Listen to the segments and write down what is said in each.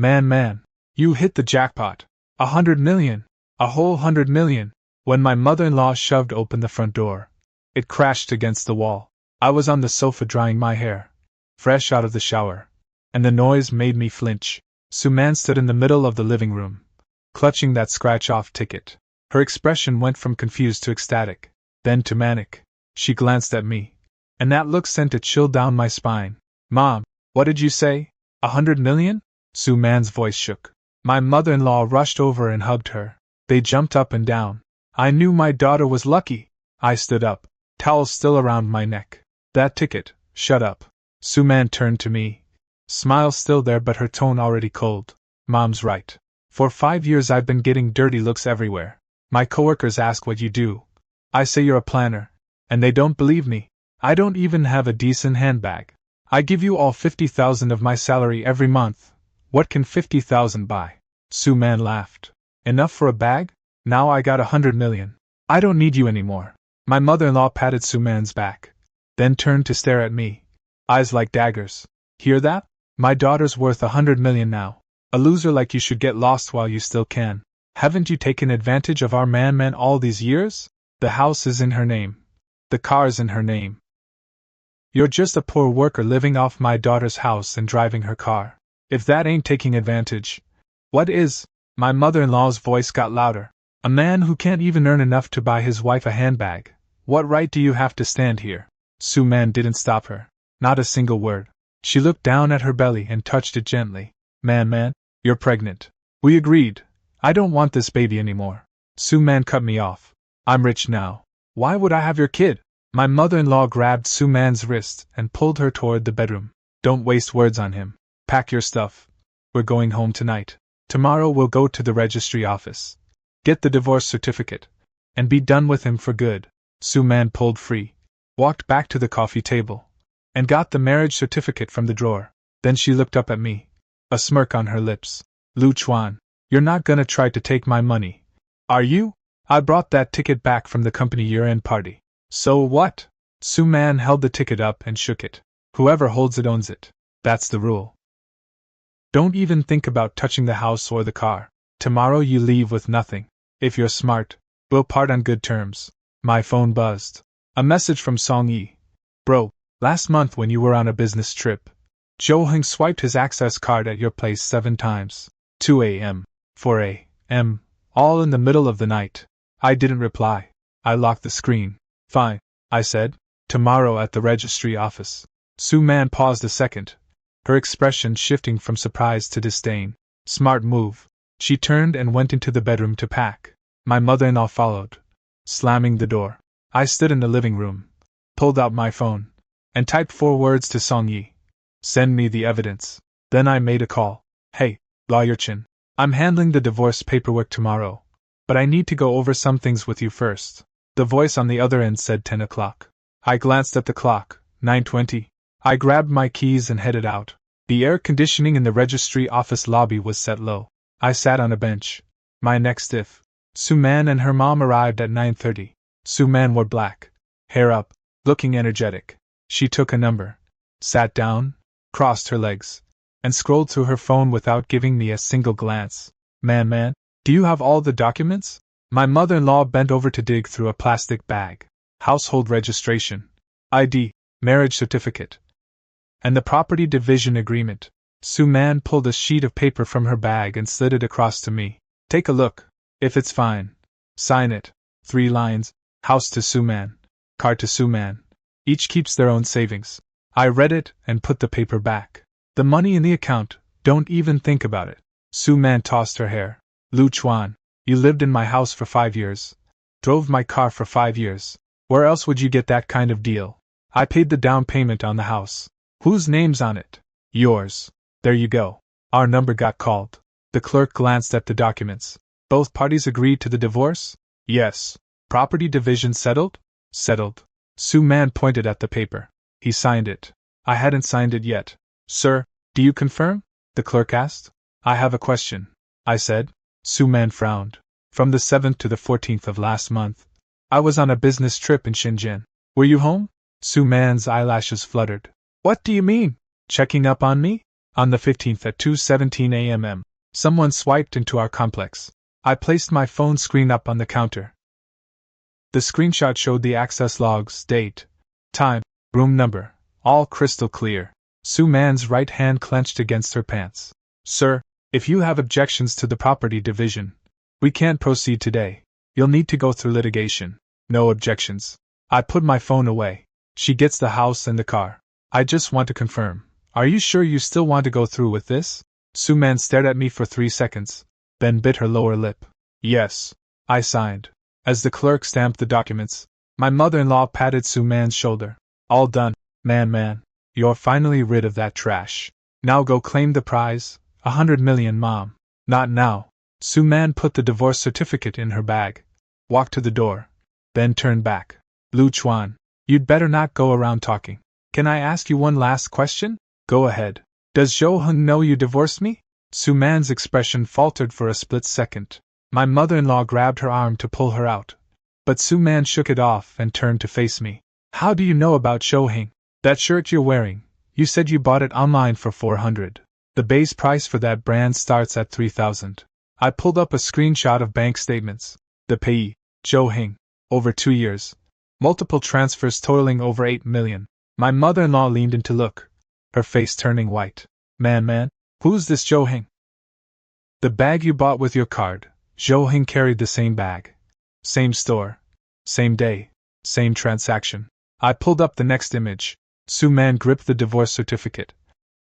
Man, you hit the jackpot. 100 million. A whole 100 million. When my mother-in-law shoved open the front door, it crashed against the wall. I was on the sofa drying my hair, fresh out of the shower, and the noise made me flinch. Suman stood in the middle of the living room, clutching that scratch-off ticket. Her expression went from confused to ecstatic, then to manic. She glanced at me, and that look sent a chill down my spine. Mom, what did you say? 100 million? Suman's voice shook. My mother-in-law rushed over and hugged her. They jumped up and down. I knew my daughter was lucky. I stood up, towels still around my neck. That ticket, shut up. Suman turned to me, smile still there but her tone already cold. Mom's right. For 5 years I've been getting dirty looks everywhere. My coworkers ask what you do. I say you're a planner, and they don't believe me. I don't even have a decent handbag. I give you all 50,000 of my salary every month. What can 50,000 buy? Suman laughed. Enough for a bag? Now I got 100 million. I don't need you anymore. My mother-in-law patted Suman's back, then turned to stare at me, eyes like daggers. Hear that? My daughter's worth 100 million now. A loser like you should get lost while you still can. Haven't you taken advantage of our man all these years? The house is in her name. The car's in her name. You're just a poor worker living off my daughter's house and driving her car. If that ain't taking advantage, what is? My mother-in-law's voice got louder. A man who can't even earn enough to buy his wife a handbag. What right do you have to stand here? Suman didn't stop her. Not a single word. She looked down at her belly and touched it gently. Man, you're pregnant. We agreed. I don't want this baby anymore. Suman cut me off. I'm rich now. Why would I have your kid? My mother-in-law grabbed Suman's wrist and pulled her toward the bedroom. Don't waste words on him. Pack your stuff. We're going home tonight. Tomorrow we'll go to the registry office. Get the divorce certificate, and be done with him for good. Suman pulled free, walked back to the coffee table, and got the marriage certificate from the drawer. Then she looked up at me, a smirk on her lips. Lu Chuan, you're not gonna try to take my money, are you? I brought that ticket back from the company year-end party. So what? Suman held the ticket up and shook it. Whoever holds it owns it. That's the rule. Don't even think about touching the house or the car. Tomorrow you leave with nothing. If you're smart, we'll part on good terms. My phone buzzed. A message from Song Yi. Bro, last month when you were on a business trip, Joe Heng swiped his access card at your place 7 times. 2 a.m., 4 a.m., all in the middle of the night. I didn't reply. I locked the screen. Fine, I said. Tomorrow at the registry office. Suman paused a second, her expression shifting from surprise to disdain. Smart move. She turned and went into the bedroom to pack. My mother-in-law followed, slamming the door. I stood in the living room, pulled out my phone, and typed 4 words to Song Yi. Send me the evidence. Then I made a call. Hey, Lawyer Chin. I'm handling the divorce paperwork tomorrow, but I need to go over some things with you first. The voice on the other end said 10 o'clock. I glanced at the clock, 9:20. I grabbed my keys and headed out. The air conditioning in the registry office lobby was set low. I sat on a bench, my neck stiff. Suman and her mom arrived at 9:30. Suman wore black, hair up, looking energetic. She took a number, sat down, crossed her legs, and scrolled through her phone without giving me a single glance. Man, do you have all the documents? My mother-in-law bent over to dig through a plastic bag. Household registration, ID, marriage certificate, and the property division agreement. Suman pulled a sheet of paper from her bag and slid it across to me. Take a look. If it's fine, sign it. 3 lines. House to Suman. Car to Suman. Each keeps their own savings. I read it and put the paper back. The money in the account, don't even think about it. Suman tossed her hair. Lu Chuan, you lived in my house for 5 years. Drove my car for 5 years. Where else would you get that kind of deal? I paid the down payment on the house. Whose name's on it? Yours. There you go. Our number got called. The clerk glanced at the documents. Both parties agreed to the divorce? Yes. Property division settled? Settled. Suman pointed at the paper. He signed it. I hadn't signed it yet. Sir, do you confirm? The clerk asked. I have a question, I said. Suman frowned. From the 7th to the 14th of last month, I was on a business trip in Shenzhen. Were you home? Suman's eyelashes fluttered. What do you mean? Checking up on me? On the 15th at 2:17 a.m., someone swiped into our complex. I placed my phone screen up on the counter. The screenshot showed the access logs, date, time, room number, all crystal clear. Sue Mann's right hand clenched against her pants. Sir, if you have objections to the property division, we can't proceed today. You'll need to go through litigation. No objections. I put my phone away. She gets the house and the car. I just want to confirm. Are you sure you still want to go through with this? Sue Mann stared at me for 3 seconds, then bit her lower lip. Yes. I signed. As the clerk stamped the documents, my mother-in-law patted Sue Mann's shoulder. All done, man. You're finally rid of that trash. Now go claim the prize, 100 million, Mom. Not now. Sue Mann put the divorce certificate in her bag, walked to the door, then turned back. Lu Chuan, you'd better not go around talking. Can I ask you one last question? Go ahead. Does Zhou Heng know you divorced me? Sue Mann's expression faltered for a split second. My mother-in-law grabbed her arm to pull her out, but Sue Mann shook it off and turned to face me. How do you know about Zhou Heng? That shirt you're wearing, you said you bought it online for 400. The base price for that brand starts at 3,000. I pulled up a screenshot of bank statements. The payee, Zhou Heng, over 2 years. Multiple transfers totaling over 8 million. My mother-in-law leaned in to look, her face turning white. Man, who's this Zhou Heng? The bag you bought with your card. Zhou Heng carried the same bag. Same store. Same day. Same transaction. I pulled up the next image. Sue Mann gripped the divorce certificate,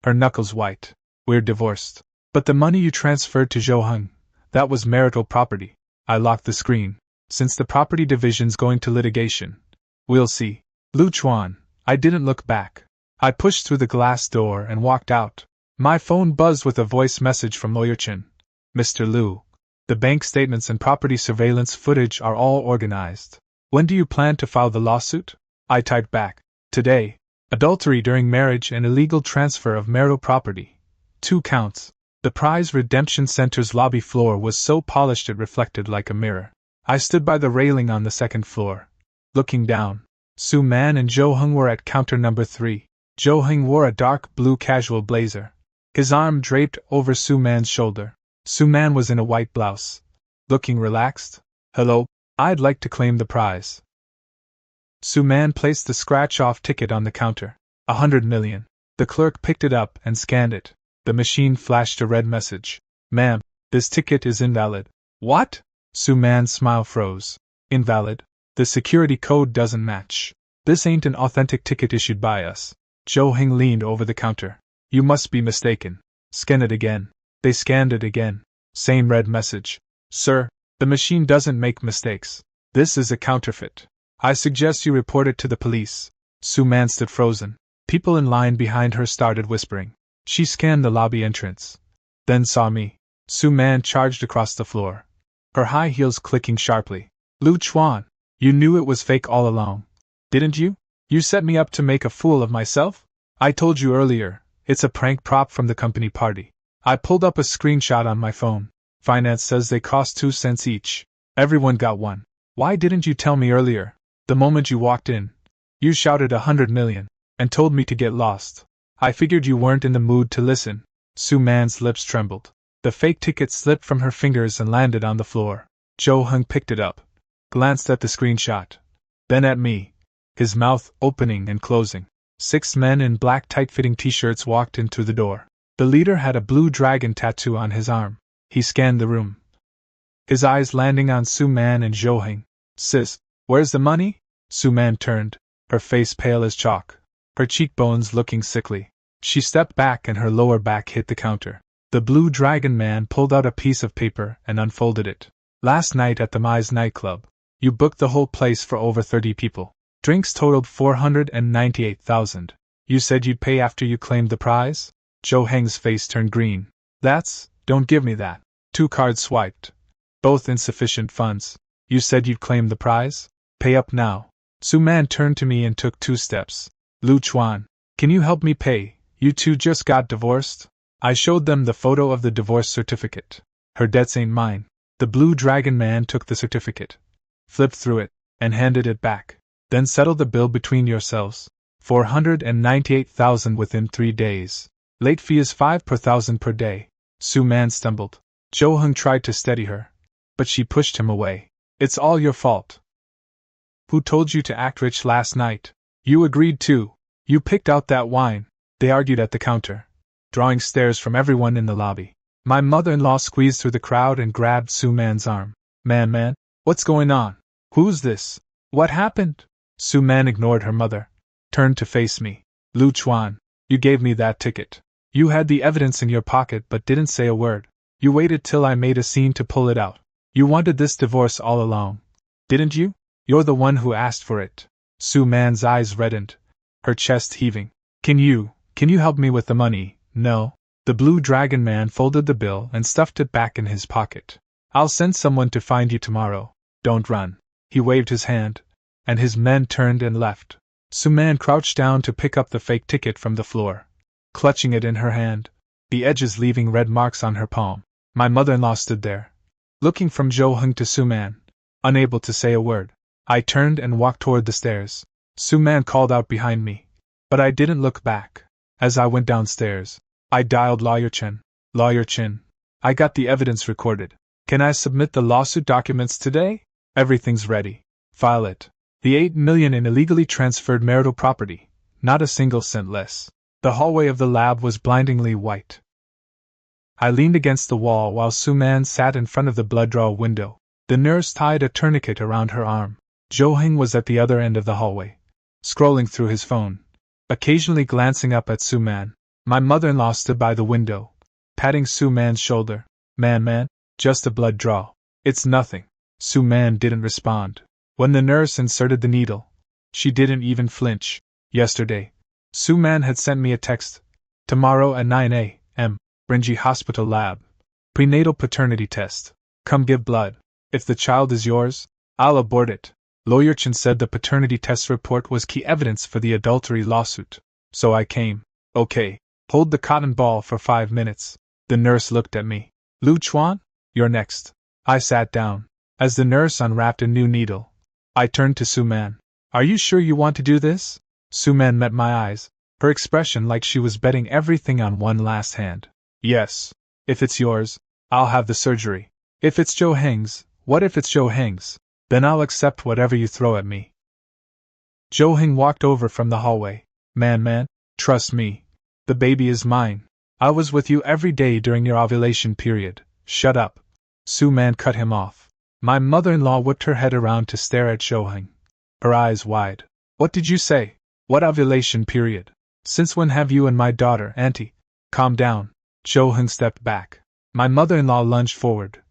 her knuckles white. We're divorced. But the money you transferred to Zhou Heng, that was marital property. I locked the screen. Since the property division's going to litigation, we'll see. Lu Chuan, I didn't look back. I pushed through the glass door and walked out. My phone buzzed with a voice message from Lawyer Chen. Mr. Lu, the bank statements and property surveillance footage are all organized. When do you plan to file the lawsuit? I typed back. Today. Adultery during marriage and illegal transfer of marital property. 2 counts. The Prize Redemption Center's lobby floor was so polished it reflected like a mirror. I stood by the railing on the 2nd floor, looking down. Sue Mann and Zhou Heng were at counter number 3. Zhou Heng wore a dark blue casual blazer, his arm draped over Sue Mann's shoulder. Sue Mann was in a white blouse, looking relaxed. Hello, I'd like to claim the prize. Sue Mann placed the scratch-off ticket on the counter. 100 million. The clerk picked it up and scanned it. The machine flashed a red message. Ma'am, this ticket is invalid. What? Sue Mann's smile froze. Invalid? The security code doesn't match. This ain't an authentic ticket issued by us. Zhou Heng leaned over the counter. You must be mistaken. Scan it again. They scanned it again. Same red message. Sir, the machine doesn't make mistakes. This is a counterfeit. I suggest you report it to the police. Sue Mann stood frozen. People in line behind her started whispering. She scanned the lobby entrance, then saw me. Sue Mann charged across the floor, her high heels clicking sharply. Lu Chuan, you knew it was fake all along, didn't you? You set me up to make a fool of myself? I told you earlier, it's a prank prop from the company party. I pulled up a screenshot on my phone. Finance says they cost 2 cents each. Everyone got one. Why didn't you tell me earlier? The moment you walked in, you shouted 100 million, and told me to get lost. I figured you weren't in the mood to listen. Sue Mann's lips trembled. The fake ticket slipped from her fingers and landed on the floor. Zhou Heng picked it up, glanced at the screenshot, then at me, his mouth opening and closing. 6 men in black tight-fitting t-shirts walked in through the door. The leader had a blue dragon tattoo on his arm. He scanned the room, his eyes landing on Sue Mann and Zhou Heng. Sis, where's the money? Sue Mann turned, her face pale as chalk, her cheekbones looking sickly. She stepped back and her lower back hit the counter. The blue dragon man pulled out a piece of paper and unfolded it. Last night at the Mize nightclub, you booked the whole place for over 30 people. Drinks totaled 498,000. You said you'd pay after you claimed the prize? Zhou Heng's face turned green. Don't give me that. 2 cards swiped. Both insufficient funds. You said you'd claim the prize? Pay up now. Sue Mann turned to me and took 2 steps. Lu Chuan, can you help me pay? You two just got divorced? I showed them the photo of the divorce certificate. Her debts ain't mine. The blue dragon man took the certificate, flipped through it, and handed it back. Then settle the bill between yourselves. 498,000 within 3 days. Late fee is 5 per thousand per day. Su Man stumbled. Jo-hung tried to steady her, but she pushed him away. It's all your fault. Who told you to act rich last night? You agreed to. You picked out that wine. They argued at the counter, drawing stares from everyone in the lobby. My mother-in-law squeezed through the crowd and grabbed Su Man's arm. Man, what's going on? Who's this? What happened? Su Man ignored her mother, turned to face me. Lu Chuan, you gave me that ticket. You had the evidence in your pocket but didn't say a word. You waited till I made a scene to pull it out. You wanted this divorce all along, didn't you? You're the one who asked for it. Su Man's eyes reddened, her chest heaving. Can you help me with the money? No. The Blue Dragon Man folded the bill and stuffed it back in his pocket. I'll send someone to find you tomorrow. Don't run. He waved his hand, and his men turned and left. Su Man crouched down to pick up the fake ticket from the floor, clutching it in her hand, the edges leaving red marks on her palm. My mother-in-law stood there, looking from Jo-hung to Su Man, unable to say a word. I turned and walked toward the stairs. Su Man called out behind me, but I didn't look back. As I went downstairs, I dialed Lawyer Chen. Lawyer Chen, I got the evidence recorded. Can I submit the lawsuit documents today? Everything's ready. File it. The 8 million in illegally transferred marital property, not a single cent less. The hallway of the lab was blindingly white. I leaned against the wall while Su Man sat in front of the blood draw window. The nurse tied a tourniquet around her arm. Jo-hung was at the other end of the hallway, scrolling through his phone, occasionally glancing up at Su Man. My mother-in-law stood by the window, patting Su Man's shoulder. Man, just a blood draw. It's nothing. Su Man didn't respond. When the nurse inserted the needle, she didn't even flinch. Yesterday, Su Man had sent me a text. Tomorrow at 9 a.m., Rinji Hospital Lab. Prenatal paternity test. Come give blood. If the child is yours, I'll abort it. Lawyer Chen said the paternity test report was key evidence for the adultery lawsuit. So I came. Okay. Hold the cotton ball for 5 minutes. The nurse looked at me. Lu Chuan, you're next. I sat down. As the nurse unwrapped a new needle, I turned to Su Man. Are you sure you want to do this? Su Man met my eyes, her expression like she was betting everything on one last hand. Yes. If it's yours, I'll have the surgery. If it's Jo-hung's, what if it's Jo-hung's? Then I'll accept whatever you throw at me. Jo-hung walked over from the hallway. Man, trust me. The baby is mine. I was with you every day during your ovulation period. Shut up. Su Man cut him off. My mother-in-law whipped her head around to stare at Jo-hung, her eyes wide. What did you say? What ovulation period? Since when have you and my daughter, Auntie? Calm down. Jo-hung stepped back. My mother-in-law lunged forward,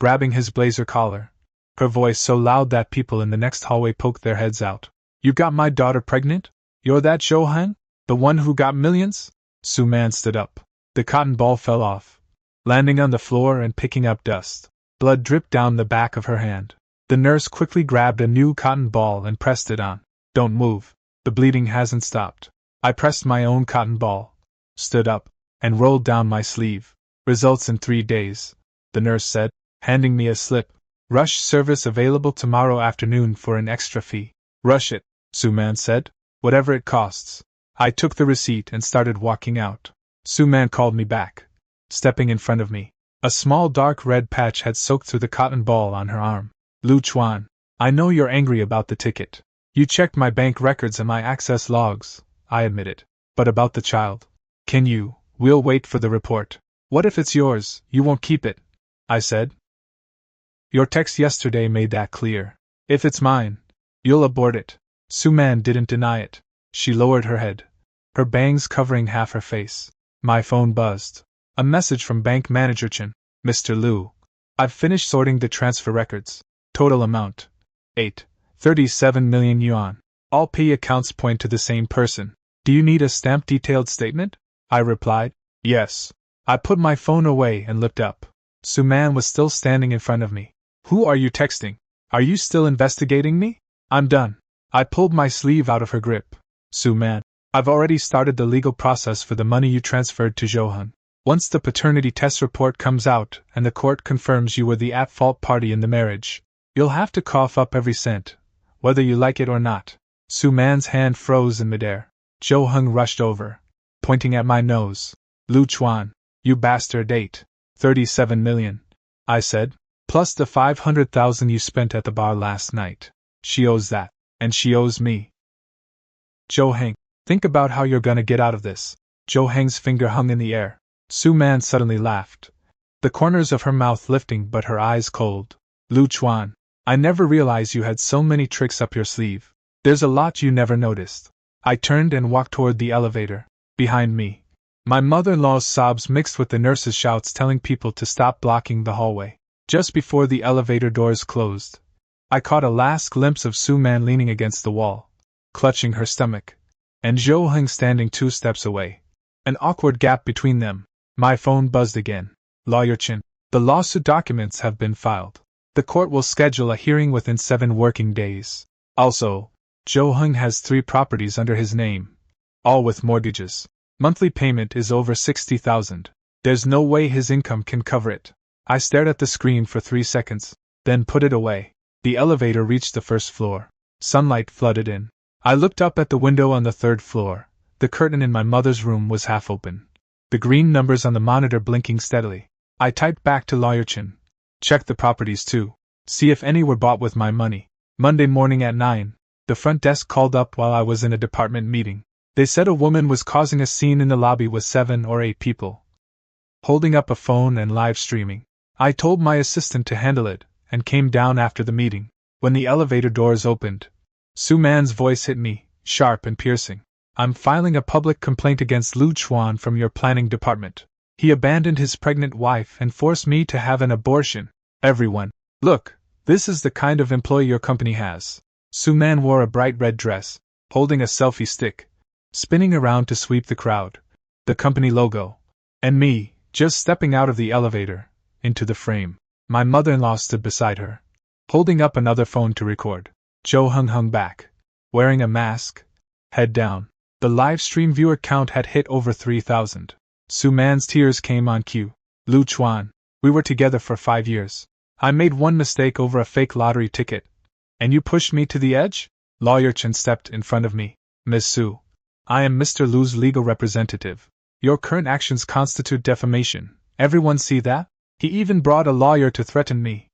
grabbing his blazer collar, her voice so loud that people in the next hallway poked their heads out. You got my daughter pregnant? You're that Jo-hung? The one who got millions? Su Man stood up. The cotton ball fell off, landing on the floor and picking up dust. Blood dripped down the back of her hand. The nurse quickly grabbed a new cotton ball and pressed it on. Don't move. The bleeding hasn't stopped. I pressed my own cotton ball, stood up, and rolled down my sleeve. Results in 3 days, the nurse said, handing me a slip. Rush service available tomorrow afternoon for an extra fee. Rush it, Su Man said. Whatever it costs. I took the receipt and started walking out. Su Man called me back, stepping in front of me. A small dark red patch had soaked through the cotton ball on her arm. Lu Chuan, I know you're angry about the ticket. You checked my bank records and my access logs, I admitted. But about the child? We'll wait for the report. What if it's yours, you won't keep it? I said. Your text yesterday made that clear. If it's mine, you'll abort it. Su Man didn't deny it. She lowered her head, her bangs covering half her face. My phone buzzed. A message from bank manager Chen. Mr. Liu, I've finished sorting the transfer records. Total amount: 37 million yuan. All pay accounts point to the same person. Do you need a stamped detailed statement? I replied. Yes. I put my phone away and looked up. Su Man was still standing in front of me. Who are you texting? Are you still investigating me? I'm done. I pulled my sleeve out of her grip. Su Man, I've already started the legal process for the money you transferred to Jo-hung. Once the paternity test report comes out and the court confirms you were the at-fault party in the marriage, you'll have to cough up every cent, whether you like it or not. Su Man's hand froze in midair. Jo-hung rushed over, pointing at my nose. Lu Chuan, you bastard ate. 37 million, I said, plus the 500,000 you spent at the bar last night. She owes that, and she owes me. Zhou Heng, think about how you're gonna get out of this. Zhou Heng's finger hung in the air. Su Man suddenly laughed, the corners of her mouth lifting but her eyes cold. Lu Chuan, I never realized you had so many tricks up your sleeve. There's a lot you never noticed. I turned and walked toward the elevator. Behind me, my mother-in-law's sobs mixed with the nurse's shouts telling people to stop blocking the hallway. Just before the elevator doors closed, I caught a last glimpse of Su Man leaning against the wall, clutching her stomach, and Zhou Heng standing 2 steps away. An awkward gap between them. My phone buzzed again. Lawyer Chen, the lawsuit documents have been filed. The court will schedule a hearing within 7 working days. Also, Zhou Heng has 3 properties under his name, all with mortgages. Monthly payment is over 60,000. There's no way his income can cover it. I stared at the screen for 3 seconds, then put it away. The elevator reached the 1st floor. Sunlight flooded in. I looked up at the window on the 3rd floor. The curtain in my mother's room was half open, the green numbers on the monitor blinking steadily. I typed back to Lawyer Chen. Check the properties too. See if any were bought with my money. Monday morning at 9, the front desk called up while I was in a department meeting. They said a woman was causing a scene in the lobby with 7 or 8 people, holding up a phone and live streaming. I told my assistant to handle it, and came down after the meeting. When the elevator doors opened, Su Man's voice hit me, sharp and piercing. I'm filing a public complaint against Lu Chuan from your planning department. He abandoned his pregnant wife and forced me to have an abortion. Everyone, look, this is the kind of employee your company has. Su Man wore a bright red dress, holding a selfie stick, spinning around to sweep the crowd. The company logo, and me, just stepping out of the elevator, into the frame. My mother-in-law stood beside her, holding up another phone to record. Zhou Heng hung back, wearing a mask, head down. The live stream viewer count had hit over 3,000. Su Man's tears came on cue. Lu Chuan, we were together for 5 years. I made one mistake over a fake lottery ticket, and you pushed me to the edge? Lawyer Chen stepped in front of me. Miss Su, I am Mr. Lu's legal representative. Your current actions constitute defamation. Everyone see that? He even brought a lawyer to threaten me.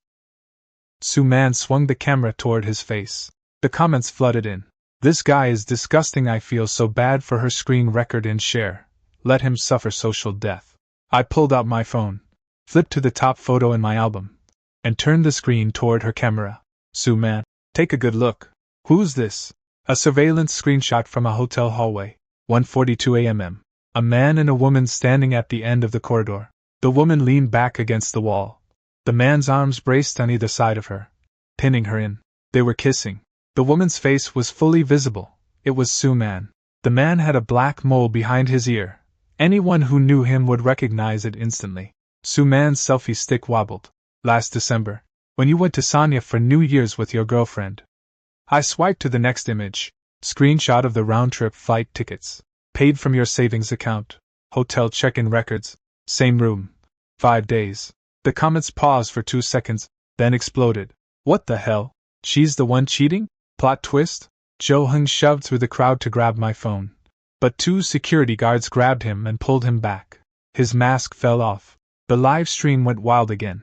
Su Man swung the camera toward his face. The comments flooded in. This guy is disgusting. I feel so bad for her. Screen record and share. Let him suffer social death. I pulled out my phone, flipped to the top photo in my album, and turned the screen toward her camera. Su Man, take a good look. Who's this? A surveillance screenshot from a hotel hallway. 1:42 a.m. A man and a woman standing at the end of the corridor. The woman leaned back against the wall. The man's arms braced on either side of her, pinning her in. They were kissing. The woman's face was fully visible. It was Su Man. The man had a black mole behind his ear. Anyone who knew him would recognize it instantly. Su Man's selfie stick wobbled. Last December, when you went to Sanya for New Year's with your girlfriend. I swiped to the next image. Screenshot of the round-trip flight tickets. Paid from your savings account. Hotel check-in records. Same room. 5 days. The comments paused for 2 seconds, then exploded. What the hell? She's the one cheating? Plot twist? Zhou Heng shoved through the crowd to grab my phone. But 2 security guards grabbed him and pulled him back. His mask fell off. The live stream went wild again.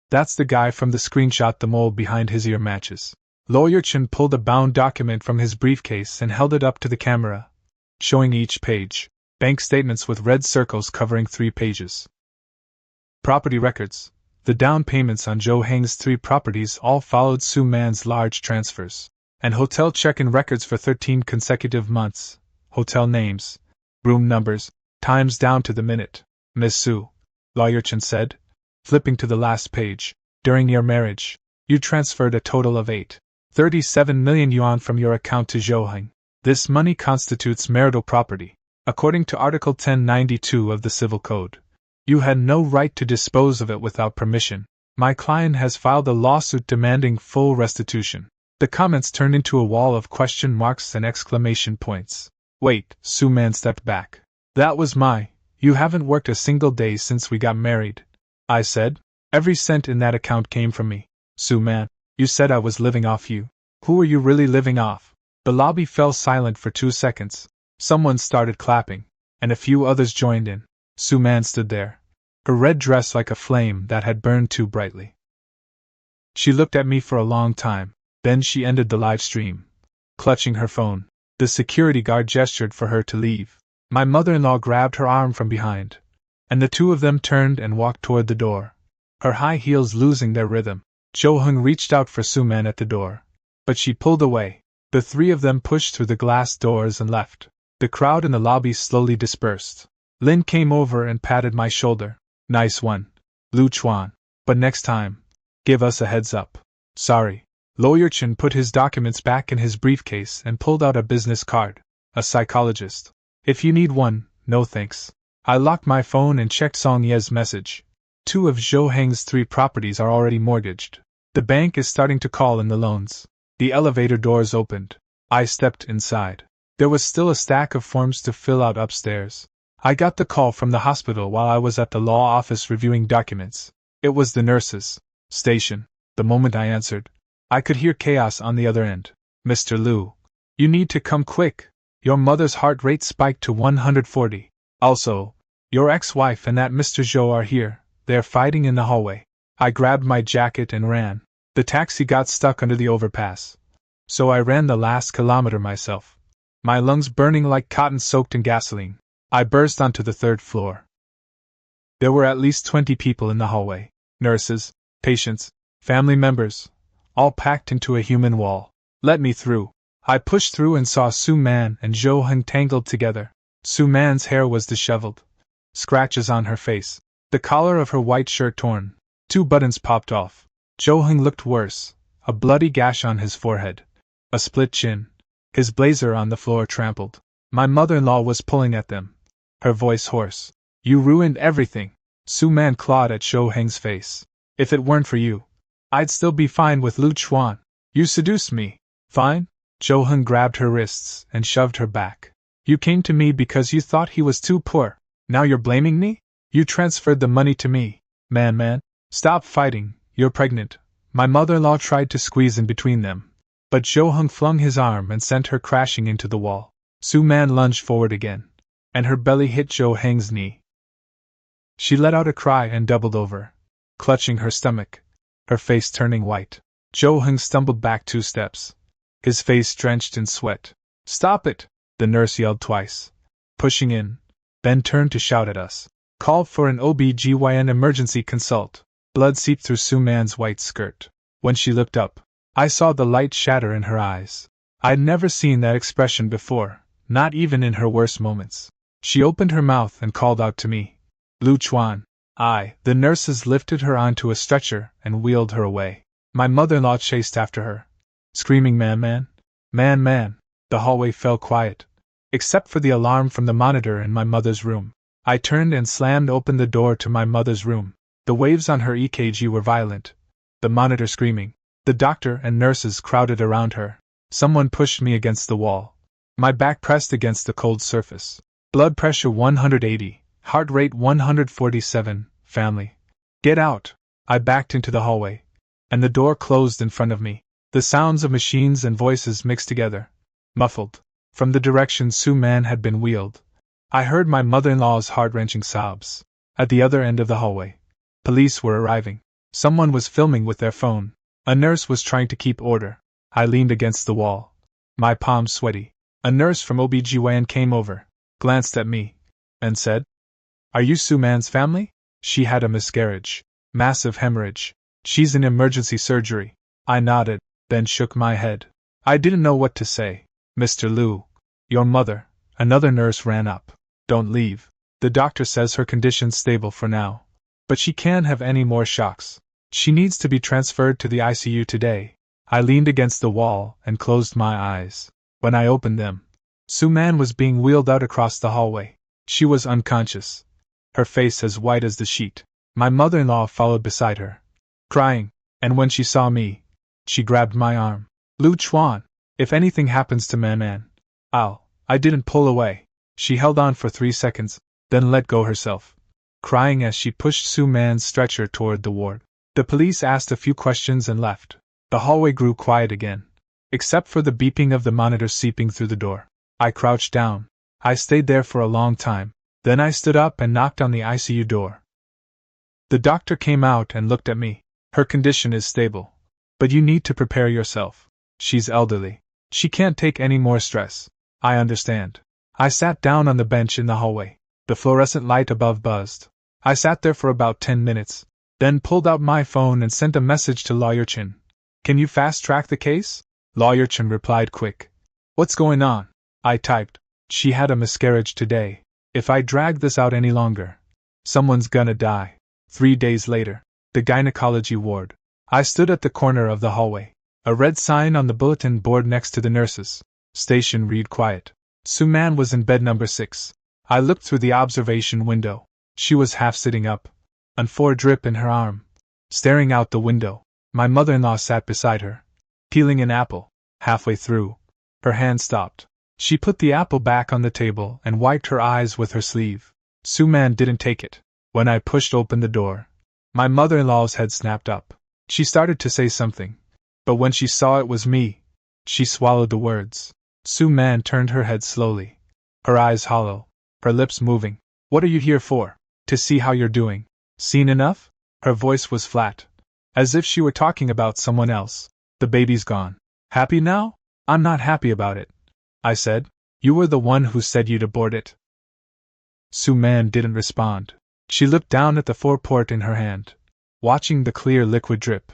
That's the guy from the screenshot the mole behind his ear matches. Lawyer Chen pulled a bound document from his briefcase and held it up to the camera, showing each page. Bank statements with red circles covering 3 pages. Property records. The down payments on Zhou Heng's 3 properties all followed Su Man's large transfers. And hotel check-in records for 13 consecutive months. Hotel names, room numbers, times down to the minute. Miss Su, Lawyer Chen said, flipping to the last page. During your marriage, you transferred a total of 37 million yuan from your account to Zhou Heng. This money constitutes marital property. According to Article 1092 of the Civil Code, you had no right to dispose of it without permission. My client has filed a lawsuit demanding full restitution. The comments turned into a wall of question marks and exclamation points. Wait, Su Man stepped back. That was you haven't worked a single day since we got married. I said. Every cent in that account came from me. Su Man, you said I was living off you. Who were you really living off? The lobby fell silent for 2 seconds. Someone started clapping, and a few others joined in. Su Man stood there, her red dress like a flame that had burned too brightly. She looked at me for a long time, then she ended the live stream. Clutching her phone, the security guard gestured for her to leave. My mother-in-law grabbed her arm from behind, and the two of them turned and walked toward the door, her high heels losing their rhythm. Jo-Hung reached out for Su Man at the door, but she pulled away. The three of them pushed through the glass doors and left. The crowd in the lobby slowly dispersed. Lin came over and patted my shoulder. Nice one, Lu Chuan. But next time, give us a heads up. Sorry. Lawyer Chen put his documents back in his briefcase and pulled out a business card. A psychologist. If you need one, no thanks. I locked my phone and checked Song Ye's message. 2 of Zhou Heng's 3 properties are already mortgaged. The bank is starting to call in the loans. The elevator doors opened. I stepped inside. There was still a stack of forms to fill out upstairs. I got the call from the hospital while I was at the law office reviewing documents. It was the nurses' station. The moment I answered, I could hear chaos on the other end. Mr. Liu, you need to come quick. Your mother's heart rate spiked to 140. Also, your ex-wife and that Mr. Zhou are here. They're fighting in the hallway. I grabbed my jacket and ran. The taxi got stuck under the overpass, so I ran the last kilometer myself, my lungs burning like cotton soaked in gasoline. I burst onto the 3rd floor. There were at least 20 people in the hallway. Nurses, patients, family members, all packed into a human wall. Let me through. I pushed through and saw Su Man and Zhou Heng tangled together. Su Man's hair was disheveled, scratches on her face, the collar of her white shirt torn, 2 buttons popped off. Zhou Heng looked worse, a bloody gash on his forehead, a split chin, his blazer on the floor trampled. My mother-in-law was pulling at them, her voice hoarse. You ruined everything. Su Man clawed at Zhou Heng's face. If it weren't for you, I'd still be fine with Lu Chuan. You seduced me. Fine? Zhou Heng grabbed her wrists and shoved her back. You came to me because you thought he was too poor. Now you're blaming me? You transferred the money to me. Man, stop fighting, you're pregnant. My mother-in-law tried to squeeze in between them, but Zhou Heng flung his arm and sent her crashing into the wall. Su Man lunged forward again, and her belly hit Zhou Heng's knee. She let out a cry and doubled over, clutching her stomach, her face turning white. Zhou Heng stumbled back 2 steps, his face drenched in sweat. Stop it! The nurse yelled twice, pushing in, then turned to shout at us. Call for an OB/GYN emergency consult. Blood seeped through Su Man's white skirt. When she looked up, I saw the light shatter in her eyes. I'd never seen that expression before, not even in her worst moments. She opened her mouth and called out to me. Lu Chuan. The nurses lifted her onto a stretcher and wheeled her away. My mother-in-law chased after her, screaming man. The hallway fell quiet, except for the alarm from the monitor in my mother's room. I turned and slammed open the door to my mother's room. The waves on her EKG were violent, the monitor screaming. The doctor and nurses crowded around her. Someone pushed me against the wall, my back pressed against the cold surface. Blood pressure 180, heart rate 147, family. Get out! I backed into the hallway, and the door closed in front of me. The sounds of machines and voices mixed together, muffled, from the direction Su Man had been wheeled. I heard my mother-in-law's heart-wrenching sobs. At the other end of the hallway, police were arriving. Someone was filming with their phone. A nurse was trying to keep order. I leaned against the wall, my palms sweaty. A nurse from OB/GYN came over, glanced at me, and said, Are you Su Man's family? She had a miscarriage. Massive hemorrhage. She's in emergency surgery. I nodded, then shook my head. I didn't know what to say. Mr. Liu, your mother. Another nurse ran up. Don't leave. The doctor says her condition's stable for now, but she can't have any more shocks. She needs to be transferred to the ICU today. I leaned against the wall and closed my eyes. When I opened them, Su Man was being wheeled out across the hallway. She was unconscious, her face as white as the sheet. My mother-in-law followed beside her, crying, and when she saw me, she grabbed my arm. Lu Chuan, if anything happens to Man, I didn't pull away. She held on for 3 seconds, then let go herself, crying as she pushed Su Man's stretcher toward the ward. The police asked a few questions and left. The hallway grew quiet again, except for the beeping of the monitor seeping through the door. I crouched down. I stayed there for a long time, Then I stood up and knocked on the ICU door. The doctor came out and looked at me. Her condition is stable. But you need to prepare yourself. She's elderly. She can't take any more stress. I understand. I sat down on the bench in the hallway. The fluorescent light above buzzed. I sat there for about 10 minutes, then pulled out my phone and sent a message to Lawyer Chin. Can you fast-track the case? Lawyer Chin replied quick. What's going on? I typed. She had a miscarriage today. If I drag this out any longer, someone's gonna die. 3 days later, the gynecology ward. I stood at the corner of the hallway. A red sign on the bulletin board next to the nurses station read quiet. Suman was in bed number 6. I looked through the observation window. She was half sitting up, a drip in her arm, staring out the window. My mother-in-law sat beside her, peeling an apple. Halfway through, her hand stopped. She put the apple back on the table and wiped her eyes with her sleeve. Suman didn't take it. When I pushed open the door, my mother-in-law's head snapped up. She started to say something, but when she saw it was me, she swallowed the words. Suman turned her head slowly, her eyes hollow, her lips moving. What are you here for? To see how you're doing. Seen enough? Her voice was flat, as if she were talking about someone else. The baby's gone. Happy now? I'm not happy about it, I said. You were the one who said you'd abort it. Suman didn't respond. She looked down at the foreport in her hand, watching the clear liquid drip,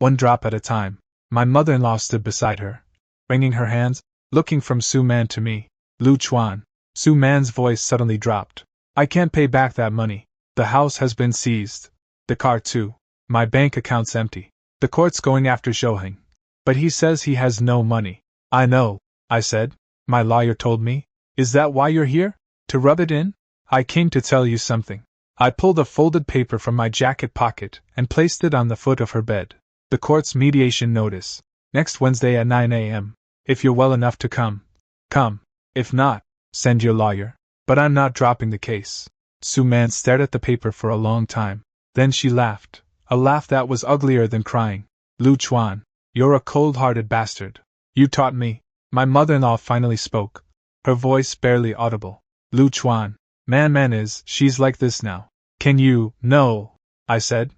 one drop at a time. My mother-in-law stood beside her, wringing her hands, looking from Suman to me. Lu Chuan. Suman's voice suddenly dropped. I can't pay back that money. The house has been seized. The car too. My bank account's empty. The court's going after Zhou. But he says he has no money. I know, I said. My lawyer told me. Is that why you're here? To rub it in? I came to tell you something. I pulled a folded paper from my jacket pocket and placed it on the foot of her bed. The court's mediation notice. Next Wednesday at 9 a.m. If you're well enough to come, come. If not, send your lawyer. But I'm not dropping the case. Suman stared at the paper for a long time. Then she laughed, a laugh that was uglier than crying. Lu Chuan, you're a cold-hearted bastard. You taught me. My mother-in-law finally spoke, her voice barely audible. Lu Chuan, she's like this now. Can you? No, I said.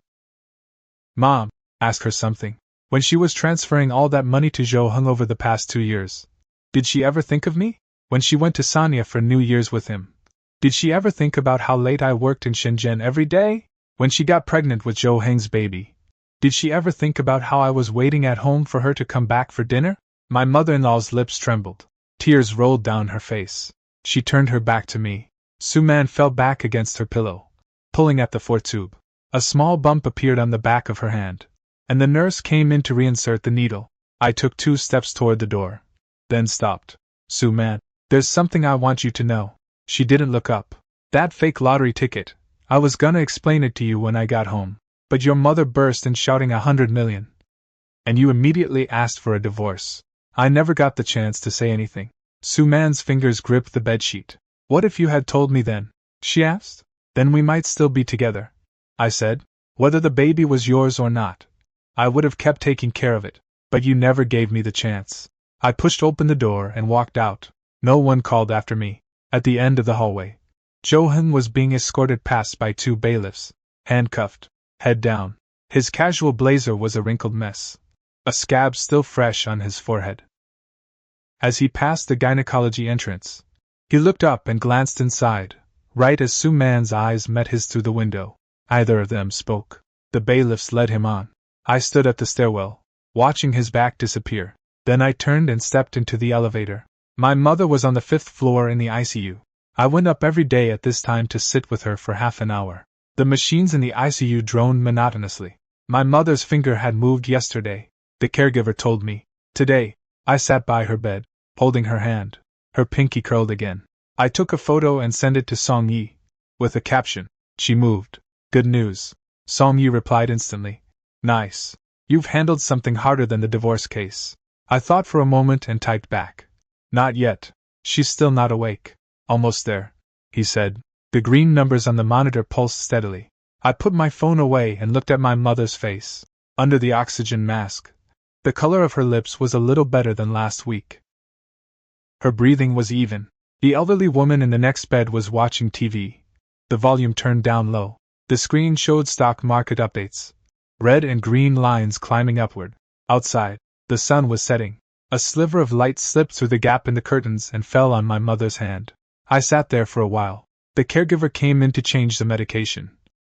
Mom, ask her something. When she was transferring all that money to Zhou over the past 2 years, did she ever think of me? When she went to Sanya for New Year's with him, did she ever think about how late I worked in Shenzhen every day? When she got pregnant with Zhou Heng's baby, did she ever think about how I was waiting at home for her to come back for dinner? My mother-in-law's lips trembled. Tears rolled down her face. She turned her back to me. Suman fell back against her pillow, pulling at the foretube. A small bump appeared on the back of her hand, and the nurse came in to reinsert the needle. I took 2 steps toward the door, then stopped. Suman, there's something I want you to know. She didn't look up. That fake lottery ticket, I was gonna explain it to you when I got home, but your mother burst in shouting 100 million. And you immediately asked for a divorce. I never got the chance to say anything. Suman's fingers gripped the bedsheet. What if you had told me then? She asked. Then we might still be together, I said. Whether the baby was yours or not, I would have kept taking care of it, but you never gave me the chance. I pushed open the door and walked out. No one called after me. At the end of the hallway, Zhou Heng was being escorted past by 2 bailiffs, handcuffed, head down. His casual blazer was a wrinkled mess, a scab still fresh on his forehead. As he passed the gynecology entrance, he looked up and glanced inside, right as Suman's eyes met his through the window. Neither of them spoke. The bailiffs led him on. I stood at the stairwell, watching his back disappear. Then I turned and stepped into the elevator. My mother was on the 5th floor in the ICU. I went up every day at this time to sit with her for half an hour. The machines in the ICU droned monotonously. My mother's finger had moved yesterday, the caregiver told me. Today, I sat by her bed, holding her hand. Her pinky curled again. I took a photo and sent it to Song Yi, with a caption. She moved. Good news. Song Yi replied instantly. Nice. You've handled something harder than the divorce case. I thought for a moment and typed back. Not yet. She's still not awake. Almost there, he said. The green numbers on the monitor pulsed steadily. I put my phone away and looked at my mother's face. Under the oxygen mask, the color of her lips was a little better than last week. Her breathing was even. The elderly woman in the next bed was watching TV. The volume turned down low. The screen showed stock market updates. Red and green lines climbing upward. Outside, the sun was setting. A sliver of light slipped through the gap in the curtains and fell on my mother's hand. I sat there for a while. The caregiver came in to change the medication.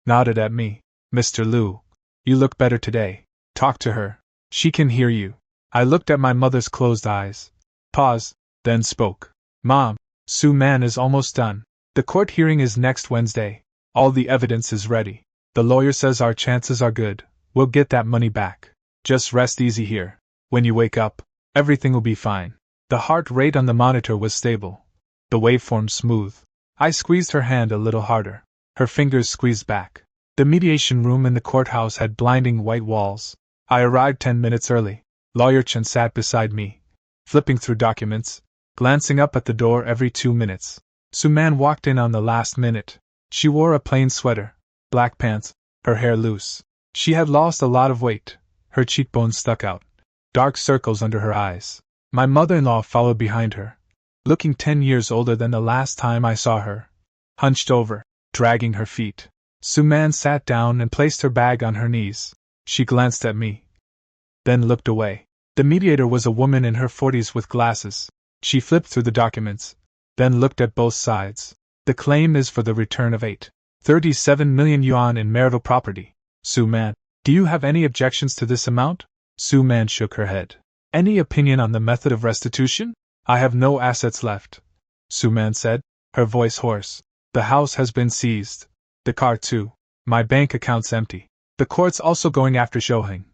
Nodded at me. Mr. Liu, you look better today. Talk to her. She can hear you. I looked at my mother's closed eyes. Paused, then spoke. Mom, Su Man is almost done. The court hearing is next Wednesday. All the evidence is ready. The lawyer says our chances are good. We'll get that money back. Just rest easy here. When you wake up, everything will be fine. The heart rate on the monitor was stable. The waveform smooth. I squeezed her hand a little harder. Her fingers squeezed back. The mediation room in the courthouse had blinding white walls. I arrived 10 minutes early. Lawyer Chen sat beside me, flipping through documents, glancing up at the door every 2 minutes. Su Man walked in on the last minute. She wore a plain sweater, black pants, her hair loose. She had lost a lot of weight. Her cheekbones stuck out. Dark circles under her eyes. My mother-in-law followed behind her, looking 10 years older than the last time I saw her. Hunched over, dragging her feet. Su Man sat down and placed her bag on her knees. She glanced at me, then looked away. The mediator was a woman in her 40s with glasses. She flipped through the documents, then looked at both sides. The claim is for the return of 37 million yuan in marital property. Su Man, do you have any objections to this amount? Su Man shook her head. Any opinion on the method of restitution? I have no assets left, Su Man said, her voice hoarse. The house has been seized. The car too. My bank account's empty. The court's also going after Shoheng.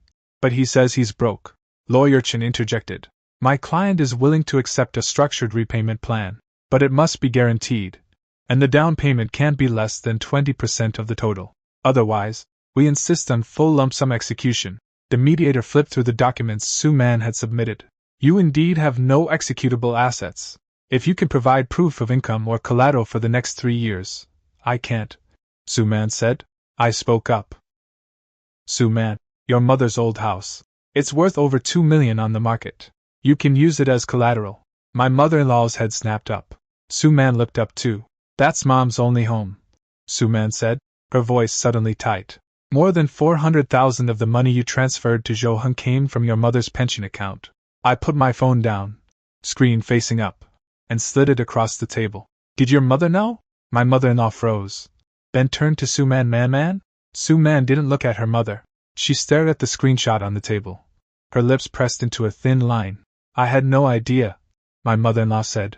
But he says he's broke. Lawyer Chen interjected. My client is willing to accept a structured repayment plan, but it must be guaranteed, and the down payment can't be less than 20% of the total. Otherwise, we insist on full lump sum execution. The mediator flipped through the documents Su Man had submitted. You indeed have no executable assets. If you can provide proof of income or collateral for the next 3 years, I can't, Su Man said. I spoke up. Su Man, your mother's old house. It's worth over 2 million on the market. You can use it as collateral. My mother-in-law's head snapped up. Su Man looked up too. That's Mom's only home, Su Man said, her voice suddenly tight. More than 400,000 of the money you transferred to Shoheng came from your mother's pension account. I put my phone down, screen facing up, and slid it across the table. Did your mother know? My mother-in-law froze, then turned to Su Man. Su Man didn't look at her mother. She stared at the screenshot on the table. Her lips pressed into a thin line. I had no idea, my mother-in-law said,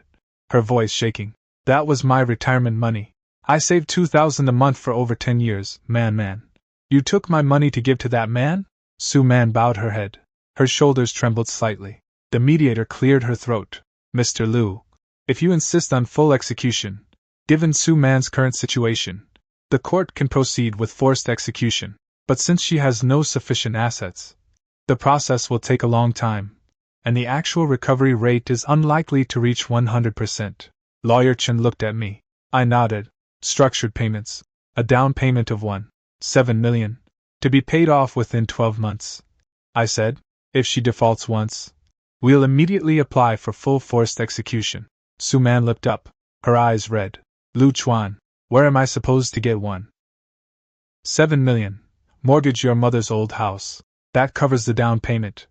her voice shaking. That was my retirement money. I saved 2,000 a month for over 10 years, man. You took my money to give to that man? Su Man bowed her head. Her shoulders trembled slightly. The mediator cleared her throat. Mr. Liu, if you insist on full execution, given Su Man's current situation, the court can proceed with forced execution. But since she has no sufficient assets, the process will take a long time, and the actual recovery rate is unlikely to reach 100%. Lawyer Chen looked at me. I nodded. Structured payments. A down payment of 7 million, to be paid off within 12 months. I said, if she defaults once, we'll immediately apply for full forced execution. Su Man looked up, her eyes red. Lu Chuan, where am I supposed to get 7 million? Mortgage your mother's old house. That covers the down payment.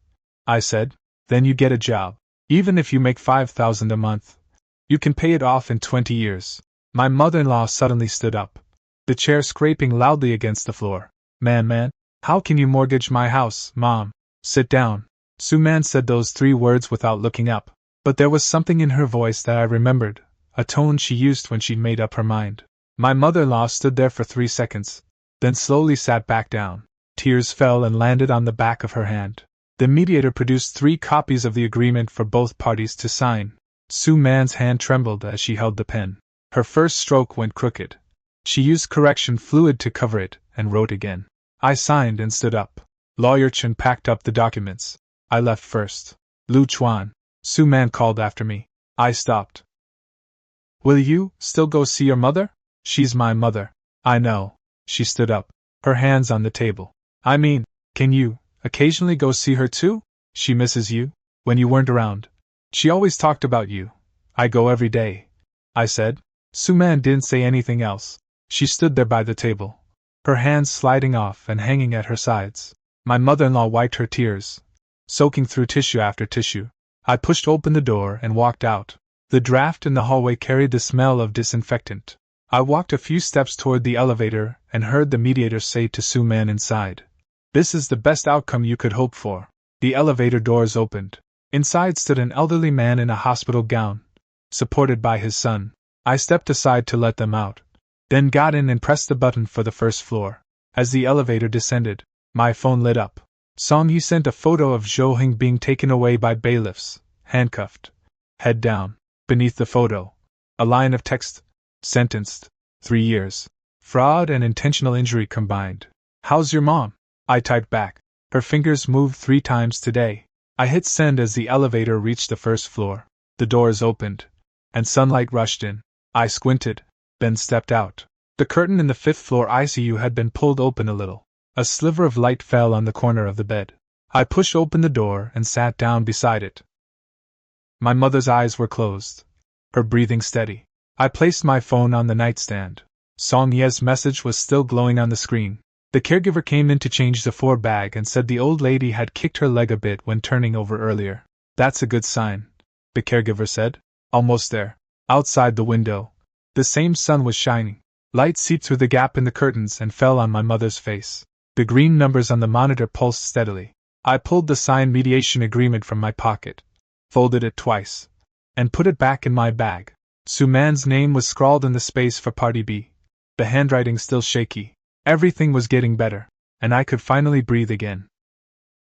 I said, then you get a job. Even if you make 5,000 a month, you can pay it off in 20 years. My mother-in-law suddenly stood up, the chair scraping loudly against the floor. Man, how can you mortgage my house, Mom? Sit down. Su Man said those 3 words without looking up, but there was something in her voice that I remembered, a tone she used when she'd made up her mind. My mother-in-law stood there for 3 seconds, then slowly sat back down. Tears fell and landed on the back of her hand. The mediator produced 3 copies of the agreement for both parties to sign. Su Man's hand trembled as she held the pen. Her first stroke went crooked. She used correction fluid to cover it, and wrote again. I signed and stood up. Lawyer Chen packed up the documents. I left first. Lu Chuan, Su Man called after me. I stopped. Will you still go see your mother? She's my mother. I know. She stood up, her hands on the table. I mean, can you occasionally go see her too? She misses you, when you weren't around. She always talked about you. I go every day. I said. Suman didn't say anything else. She stood there by the table, her hands sliding off and hanging at her sides. My mother-in-law wiped her tears, soaking through tissue after tissue. I pushed open the door and walked out. The draft in the hallway carried the smell of disinfectant. I walked a few steps toward the elevator and heard the mediator say to Suman inside, "This is the best outcome you could hope for." The elevator doors opened. Inside stood an elderly man in a hospital gown, supported by his son. I stepped aside to let them out, then got in and pressed the button for the first floor. As the elevator descended, my phone lit up. Song Yi sent a photo of Zhou Hing being taken away by bailiffs, handcuffed, head down. Beneath the photo, a line of text, sentenced, 3 years. Fraud and intentional injury combined. "How's your mom?" I typed back. "Her fingers moved 3 times today." I hit send as the elevator reached the first floor. The doors opened, and sunlight rushed in. I squinted, then stepped out. The curtain in the 5th floor ICU had been pulled open a little. A sliver of light fell on the corner of the bed. I pushed open the door and sat down beside it. My mother's eyes were closed, her breathing steady. I placed my phone on the nightstand. Song Ye's message was still glowing on the screen. The caregiver came in to change the floor bag and said the old lady had kicked her leg a bit when turning over earlier. "That's a good sign," the caregiver said. "Almost there." Outside the window, the same sun was shining. Light seeped through the gap in the curtains and fell on my mother's face. The green numbers on the monitor pulsed steadily. I pulled the signed mediation agreement from my pocket, folded it twice, and put it back in my bag. Suman's name was scrawled in the space for Party B, the handwriting still shaky. Everything was getting better, and I could finally breathe again.